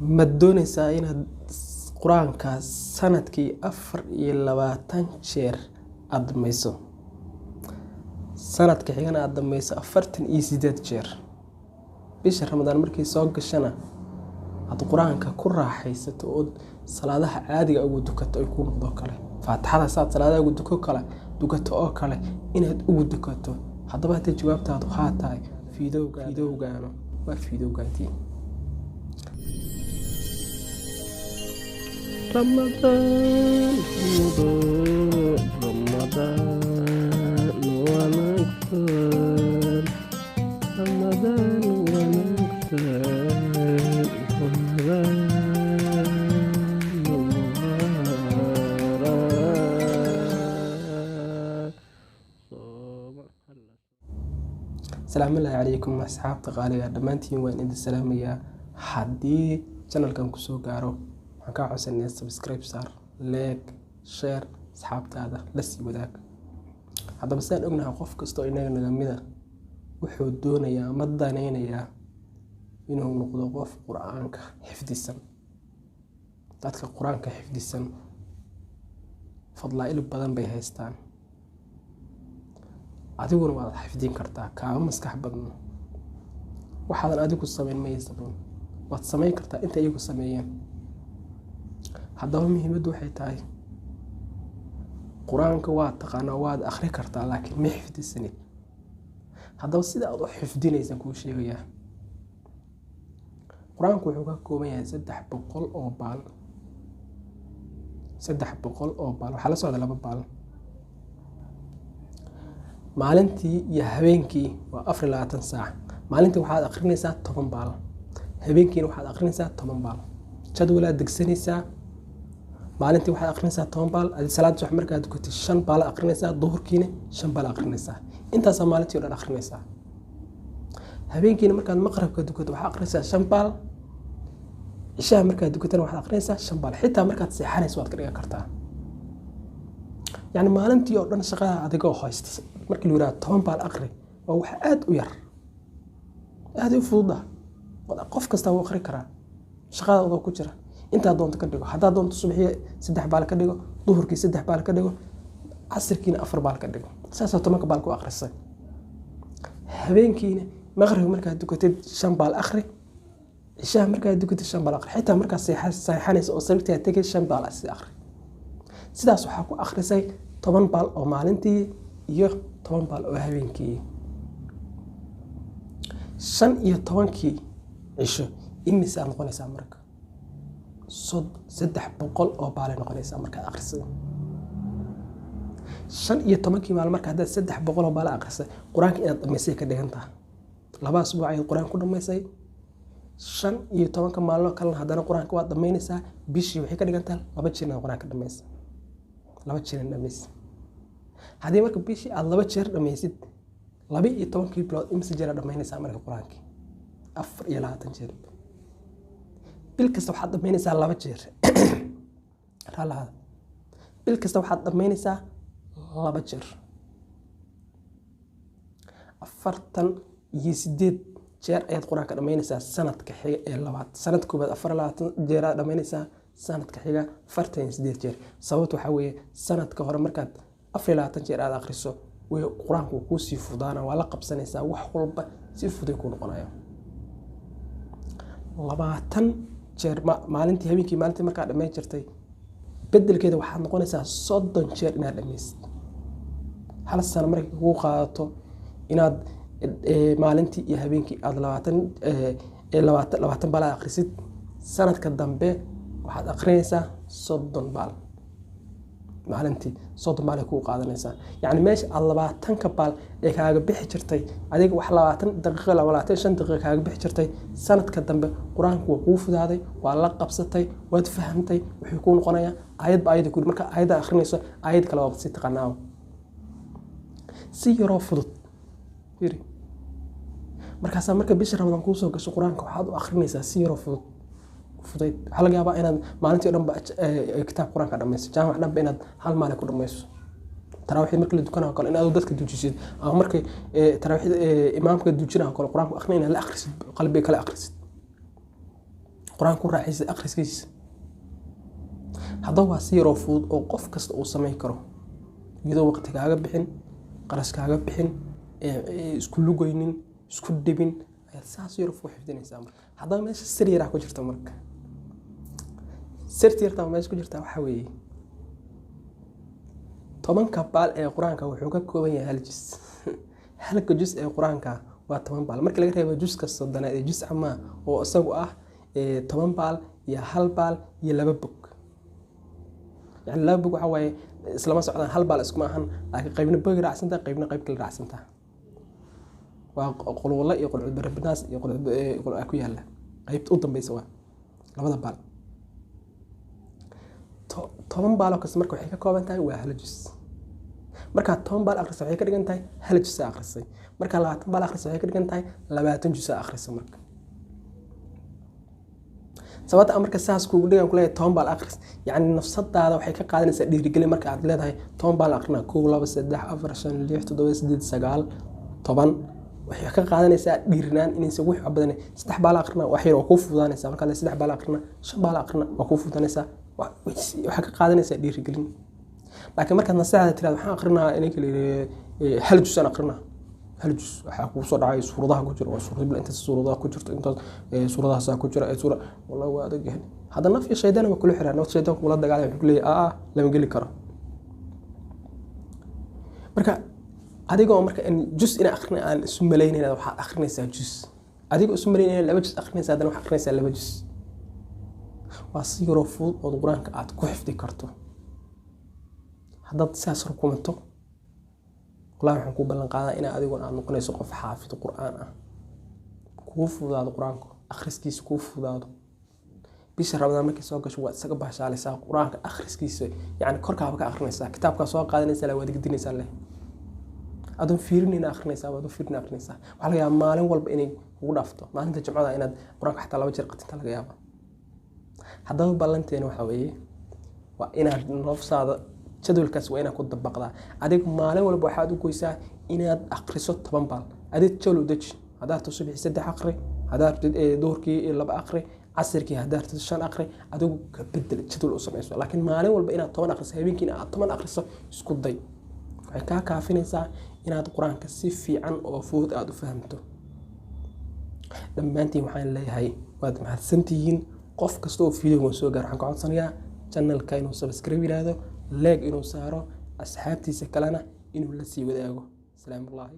ma doonaysaa inaad quraanka sanadkii 24 jeer aad dhamayso sanadka xigana aad dhamayso 48 jeer bisha Ramadaan markii soo gashana aad quraanka ku raaxaysato oo salaadaha caadiga ugu dukato ay ku noqdo kale faatixada salaadaha ugu dukato oo kale inaad ugu dukato haddaba hadii jawaabtaadu haa tahay fiidowgaano waa fiidowgaantii Ramadan السلام عليكم أصحاب تقاليا دمانتين وين إنت سلامية حدي channelkan kusoo gaaro waxaan ka codsanaya subscribe saar like share asxaabtaada la sii wadaag haddaba saan ognahay qof kasto inaga nagamida wuxuu doonayaa ama danaynayaa inuu noqdo qof quraanka xifdisan dadka quraanka xifdisan fadlaa'il badan bay haystaan adiguna waad xifdin kartaa kaa maskax badan waxaadan adigu sameyn maysan waad sameyn kartaa inta iyagu sameeyeen haddaba muhiimadu waxay tahay quraanka waa taqaanaa waad akhri kartaa laakiin ma xifdisanid haddaba sida aad u xifdinaysan kuu sheegayaa quraanku wuxuu ka kooban yahay 300 oo baal 300 oo baal waxaa la socda 2 baal maalintii iyo habeenkii waa 24 saac maalintii waxaad akhrinaysaa 10 baal habeenkiina waxaad akhrinaysaa 10 baal jadwalaad degsanaysaa maalintii waxaad akhrinaysaa 10 baal adi salaad subax markaad dukato 5 baal akhrinaysaa duhurkiina 5 baal akhrinaysaa intaas maalintii oo dhan akhrinaysaa habeenkiina markaad maqribka dukato waxaad akhrinaysaa 5 baal ishaa markaad dukatana waxaad akhrinaysaa 5 baal xitaa markaad seexanayso waad ka dhigan kartaa يعني maalintii oo dhan shaqada adigoo haysta markii la yiraahdo 10 baal akhri waa wax aad u yar aad u fudud qof kasta wuu akhri karaa shaqada oo ku jira inta doonto ka dhigo hadaa doonto subaxii 3 baal ka dhigo duhurkii 3 baal ka dhigo casirkiina 4 baal ka dhigo saas 10 baal ku akhrisay habeenkiina maqrib markaad dukatid 5 baal akhri ishaa markaad dukatid 5 baal akhri xitaa markaad seexanayso oo sababta tagay 5 baal akhri sidaas waxaa ku akhrisay 10 baal oo maalintii iyo 10 baal oo habeenkii 15 cisho imisa noqonaysa marka 300 oo baal noqonaysa marka akhrisay 15 maal marka hada 300 oo baal akhrisay quraanka inaad dhameysay ka dhigantaa 2 asbuuc ay quraan ku dhameysay 15 maalmo kale hadana quraanka waad dhameynaysaa bishii waxay ka dhigantaa 2 jeer quraanka dhameysay 2 jeer dhameys hadii marka bishii aad 2 jeer dhameysid 12 bilood imisa jeer dhameynaysaa marka quraanka 24 jeer bil kasta waxaad dhameynaysaa 2 jeer ralaha bil kasta waxaad dhameynaysaa 2 jeer 48 jeer ayaad quraanka dhameynaysaa sanadka xiga ee labaad sanad koobaad 24 jeer aad dhameynaysaa sanadka xiga 48 jeer sababtu waxa weeye sanadka hore markaad 24 jeer aad akhriso way quraanku ku sii fudaana waa la qabsanaysaa wax walba si fudud ku noqonayo 20 jeer maalintii habeenkii maalintii markaad dhamay jirtay bedelkeeda waxaad noqonaysaa 30 jeer inaad dhamaysid hal sano markii ugu qaadato inaad maalintii iyo habeenkii aad 20 baal akhrisid sanadka dambe waxaad akhrinaysaa 30 baal maalintii 30 baal ku qaadanaysaa yani meesha 20 baal ee kaaga bixi jirtay adiga wax 20 daqiiqo 25 daqiiqo kaaga bixi jirtay sanadka dambe quraanku waa kuu fudaaday waa la qabsatay waad fahamtay wuxuu ku noqonayaa ayad ku marka ayada akhrinayso ayad kale waa si taqaanaa si yaro fudud yiri markaas marka bisha Ramadaan ku soo gasho quraanka waxaad u akhrinaysaa si yaro fudud fudayd waxa laga yaabaa inaad maalintii oo dhan kitaab quraanka dhameyso jaamac dhanba inaad hal maalin ku dhameyso taraawixii markii la dukanayo kale inaad dadka dujisid ama markii taraawixii imaamka dujinayo kale quraanka akhrinayna la akhrisid qalbiga kala akhrisid quraan ku raaxaysa akhriskiisa. haddaba waa si yaroo fudud oo qof kasta uu samayn karo iyadoo waqti kaaga bixin, qarash kaaga bixin, isku lugaynin, isku dhibin, ayaad saas yar u xifdinaysaa marka. haddaba meesha sir yar ku jirta marka. sirta yarta meesha ku jirta waxa weeye 10 baal ee quraanka wuxuu ka kooban yahay hal juz. halka juz ee quraanka waa 10 baal. marka laga reebo juz kasta danaad ee juz ama oo isagu ah 10 baal iyo 1 baal iyo 2 bog. يعني لا بقى حواي إسلام سعودان هل بالاسكما هن لكن قيبنا بقى رأسنتا قيبنا قيب كل رأسنتا وقولوا والله يقول برب الناس يقول أكو يلا قيب تقطن بيسوا لماذا بال طبعا بالو كسمرك وحكي كوبان تاي وهل جس مركا طبعا بال آخر سوي كده جنتاي هل جس آخر سوي مركا لا طبعا بال آخر سوي كده جنتاي لا بتنجس آخر سوي مركا sababta marka saas kuugu dhigan ku leeyahay 10 baal akhris yani nafsadaada waxay ka qaadanaysaa dhiirigelin marka aad leedahay 10 baal akhrina 1 2 3 4 5 6 7 8 9 waxay ka qaadanaysaa dhiirinaan inaysan wax badan 3 baal akhrina wax yar oo ku fududaanaysa marka la 3 baal akhrina 5 baal akhrina waa ku fududaanaysaa waxa ka qaadanaysaa dhiirigelin laakiin marka nasaacada tiraad waxaan akhrinaa inay kale hal juz aan akhrinaa hal juz waxa ku soo dhacay suuradaha ku jira suurada inta suuradaha ku jirto inta suuradaha ku jira suura wallahi waa adag yahay hada naf iyo shaydaan ma kula xiraan naf shaydaan kula dagaalay wuxuu leeyahay lama geli karo marka adigoo marka in juz ina akhrina aan isu maleynayna waxa akhrinaysaa juz adigoo isu maleynayna laba juz akhrinaysaa hadana waxa akhrinaysaa laba juz waa si yaro fudud oo quraanka aad ku xifdi karto hadda saas rukumanto والله waxaan ku ballan qaadaa in adigu aad noqonayso qof xaafid quraan ah ku fudaado quraanka akhriskiisa ku fudaado bisha ramadaan markii soo gasho waa isaga baashaalaysaa quraanka akhriskiisa yani korkaaba ka akhrinaysaa kitaabka soo qaadanaysaa la wada gidinaysaa leh adoo fiirinayna akhrinaysaa waad fiirinayna akhrinaysaa waxa laga yaabaa maalin walba inay ugu dhaafto maalinta jumcada inaad quraanka xataa 2 jeer qatinta laga yaabo haddaba ballanteena waxa weeye waa inaad nafsaada jadwalkaas waa inaad ku dabaqdaa adiga maalin walba waxaad u goysaa inaad akhriso 10 baal adeed jalo daj hadaad subax 3 akhri hadaad duhurkii 2 akhri casirkii hadaad 5 akhri adigu ka bedel jadwal u sameeyso laakiin maalin walba inaad 10 akhriso habeenkii aad 10 akhriso isku day waxay ka kaafinaysaa inaad quraanka si fiican oo fudud aad u fahamto dhammaantiin waxaan leeyahay waad mahadsantihiin qof kasta oo fiidiyowga soo gaar waxaan ka codsanayaa channelka inuu subscribe yiraahdo لاج إنه سعره أصحاب تيسكلنا إنه لسي وداعه سلام الله